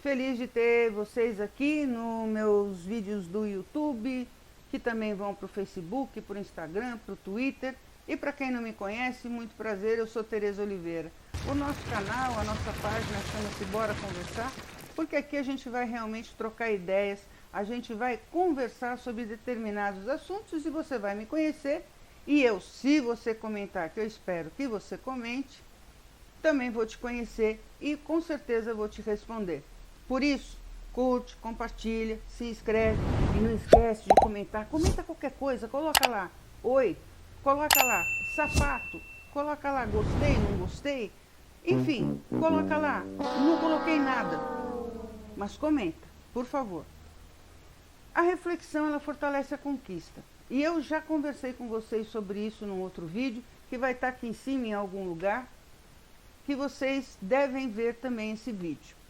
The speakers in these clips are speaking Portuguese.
Feliz de ter vocês aqui nos meus vídeos do YouTube, que também vão para o Facebook, para o Instagram, para o Twitter. E para quem não me conhece, muito prazer, eu sou Tereza Oliveira. O nosso canal, a nossa página chama-se Bora Conversar, porque aqui a gente vai realmente trocar ideias, a gente vai conversar sobre determinados assuntos e você vai me conhecer. E eu, se você comentar, que eu espero que você comente, também vou te conhecer e com certeza vou te responder. Por isso, curte, compartilha, se inscreve e não esquece de comentar. Comenta qualquer coisa, coloca lá, oi, coloca lá, sapato, coloca lá, gostei, não gostei. Enfim, coloca lá, não coloquei nada, mas comenta, por favor. A reflexão, ela fortalece a conquista. E eu já conversei com vocês sobre isso num outro vídeo, que vai estar aqui em cima em algum lugar, que vocês devem ver também esse vídeo.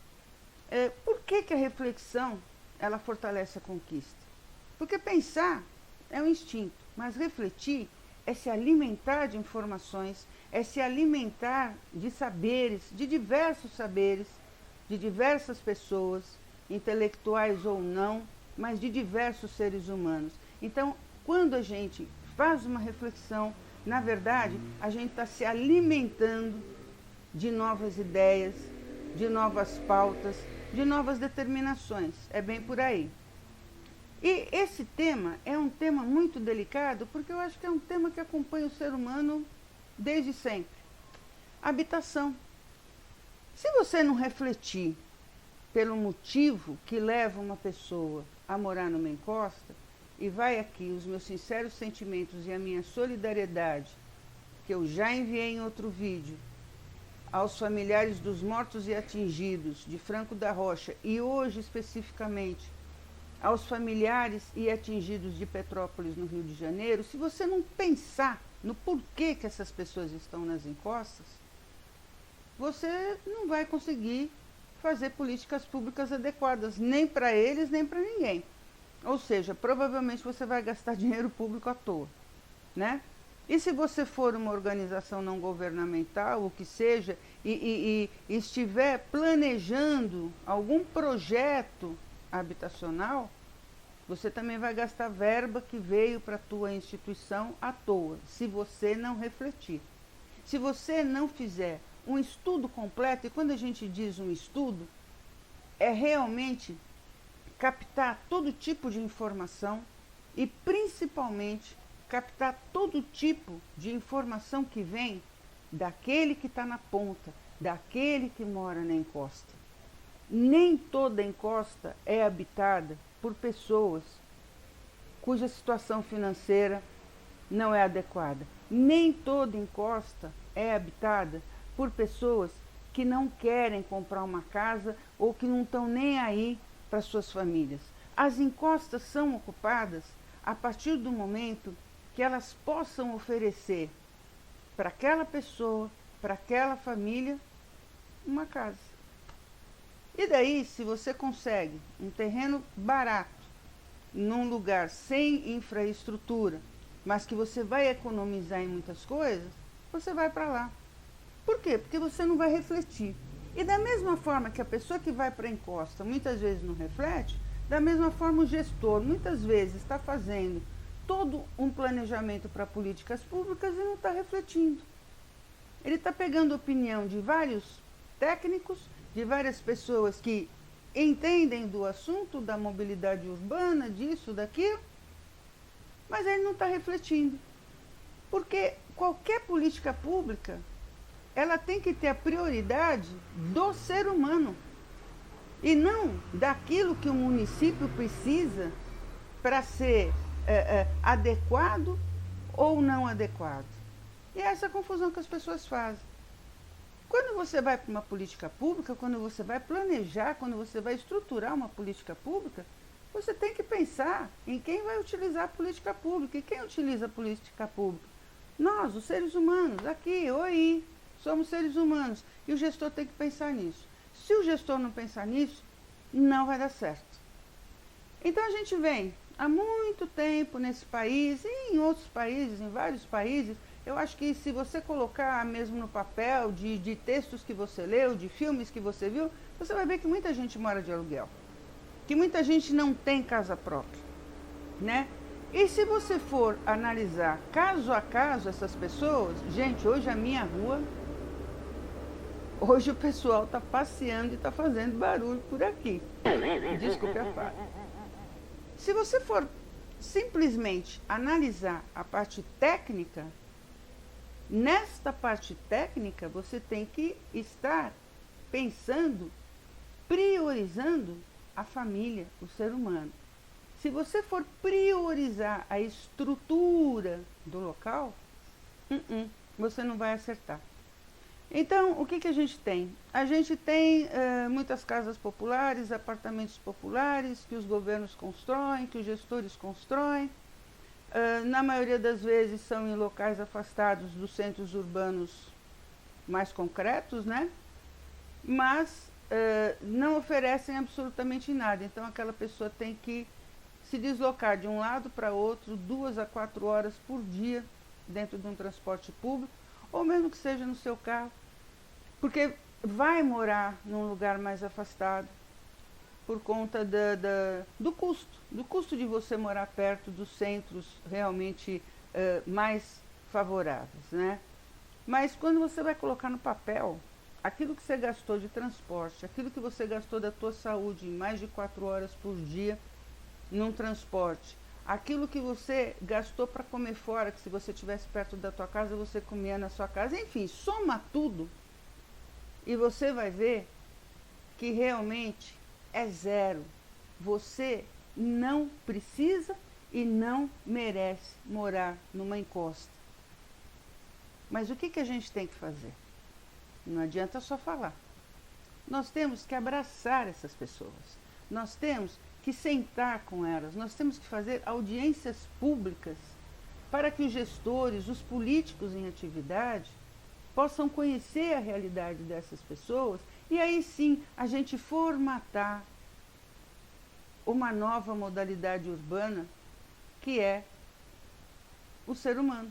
Por que a reflexão, ela fortalece a conquista? Porque pensar é um instinto, mas refletir é se alimentar de informações, é se alimentar de saberes, de diversas pessoas, intelectuais ou não, mas de diversos seres humanos. Então, quando a gente faz uma reflexão, na verdade, a gente está se alimentando de novas ideias, de novas pautas, de novas determinações. É bem por aí. E esse tema é um tema muito delicado, porque eu acho que é um tema que acompanha o ser humano desde sempre. Habitação. Se você não refletir pelo motivo que leva uma pessoa a morar numa encosta, e vai aqui os meus sinceros sentimentos e a minha solidariedade, que eu já enviei em outro vídeo, aos familiares dos mortos e atingidos de Franco da Rocha e hoje especificamente aos familiares e atingidos de Petrópolis no Rio de Janeiro, se você não pensar no porquê que essas pessoas estão nas encostas, você não vai conseguir fazer políticas públicas adequadas, nem para eles, nem para ninguém. Ou seja, provavelmente você vai gastar dinheiro público à toa, né? E se você for uma organização não governamental, o que seja, e estiver planejando algum projeto habitacional, você também vai gastar verba que veio para a tua instituição à toa, se você não refletir. Se você não fizer um estudo completo, e quando a gente diz um estudo, é realmente captar todo tipo de informação e principalmente captar todo tipo de informação que vem daquele que está na ponta, daquele que mora na encosta. Nem toda encosta é habitada por pessoas cuja situação financeira não é adequada. Nem toda encosta é habitada por pessoas que não querem comprar uma casa ou que não estão nem aí para suas famílias. As encostas são ocupadas a partir do momento que elas possam oferecer para aquela pessoa, para aquela família, uma casa. E daí, se você consegue um terreno barato, num lugar sem infraestrutura, mas que você vai economizar em muitas coisas, você vai para lá. Por quê? Porque você não vai refletir. E da mesma forma que a pessoa que vai para a encosta muitas vezes não reflete, da mesma forma o gestor muitas vezes está fazendo todo um planejamento para políticas públicas e não está refletindo. Ele está pegando a opinião de vários técnicos, de várias pessoas que entendem do assunto, da mobilidade urbana, disso, daquilo, mas ele não está refletindo. Porque qualquer política pública, ela tem que ter a prioridade do ser humano e não daquilo que o município precisa para ser adequado ou não adequado. E é essa confusão que as pessoas fazem. Quando você vai para uma política pública, quando você vai planejar, quando você vai estruturar uma política pública, você tem que pensar em quem vai utilizar a política pública. E quem utiliza a política pública? Nós, os seres humanos, aqui, oi, somos seres humanos. E o gestor tem que pensar nisso. Se o gestor não pensar nisso, não vai dar certo. Então a gente vem há muito tempo nesse país e em outros países, em vários países, Eu acho que se você colocar mesmo no papel de textos que você leu, de filmes que você viu, você vai ver que muita gente mora de aluguel, que muita gente não tem casa própria, né? E se você for analisar caso a caso essas pessoas, gente, hoje a minha rua, hoje o pessoal está passeando e está fazendo barulho por aqui. Desculpe a fala. Se você for simplesmente analisar a parte técnica, nesta parte técnica você tem que estar pensando, priorizando a família, o ser humano. Se você for priorizar a estrutura do local, você não vai acertar. Então, o que a gente tem? A gente tem muitas casas populares, apartamentos populares, que os governos constroem, que os gestores constroem. Na maioria das vezes são em locais afastados dos centros urbanos mais concretos, né? Mas não oferecem absolutamente nada. Então, aquela pessoa tem que se deslocar de um lado para outro 2 a 4 horas por dia dentro de um transporte público, ou mesmo que seja no seu carro, porque vai morar num lugar mais afastado por conta do custo de você morar perto dos centros realmente mais favoráveis, né? Mas quando você vai colocar no papel aquilo que você gastou de transporte, aquilo que você gastou da tua saúde em mais de 4 horas por dia num transporte, aquilo que você gastou para comer fora, que se você estivesse perto da tua casa, você comia na sua casa, enfim, soma tudo e você vai ver que realmente é zero. Você não precisa e não merece morar numa encosta. Mas o que a gente tem que fazer? Não adianta só falar. Nós temos que abraçar essas pessoas. Nós temos que sentar com elas. Nós temos que fazer audiências públicas para que os gestores, os políticos em atividade, possam conhecer a realidade dessas pessoas e aí sim a gente formatar uma nova modalidade urbana que é o ser humano.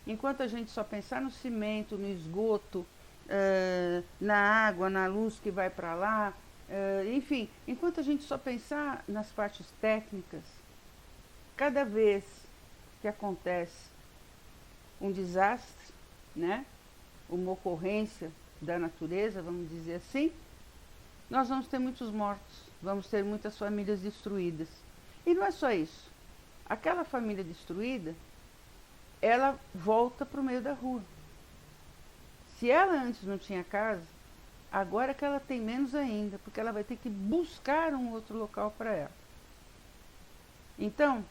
Enquanto a gente só pensar no cimento, no esgoto, na água, na luz que vai para lá, enfim, enquanto a gente só pensar nas partes técnicas, cada vez que acontece um desastre, né, uma ocorrência da natureza, vamos dizer assim, nós vamos ter muitos mortos, vamos ter muitas famílias destruídas. E não é só isso. Aquela família destruída, ela volta para o meio da rua. Se ela antes não tinha casa, agora que ela tem menos ainda, porque ela vai ter que buscar um outro local para ela. Então,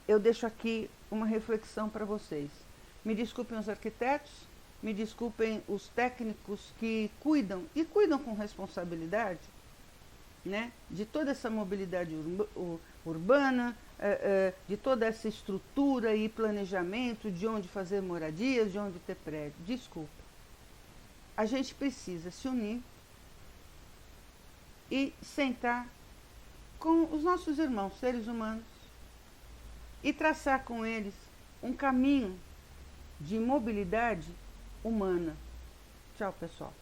eu deixo aqui uma reflexão para vocês. Me desculpem os arquitetos, me desculpem os técnicos que cuidam, e cuidam com responsabilidade, né, de toda essa mobilidade urbana, de toda essa estrutura e planejamento de onde fazer moradias, de onde ter prédio. Desculpa. A gente precisa se unir e sentar com os nossos irmãos, seres humanos, e traçar com eles um caminho de mobilidade humana. Tchau, pessoal.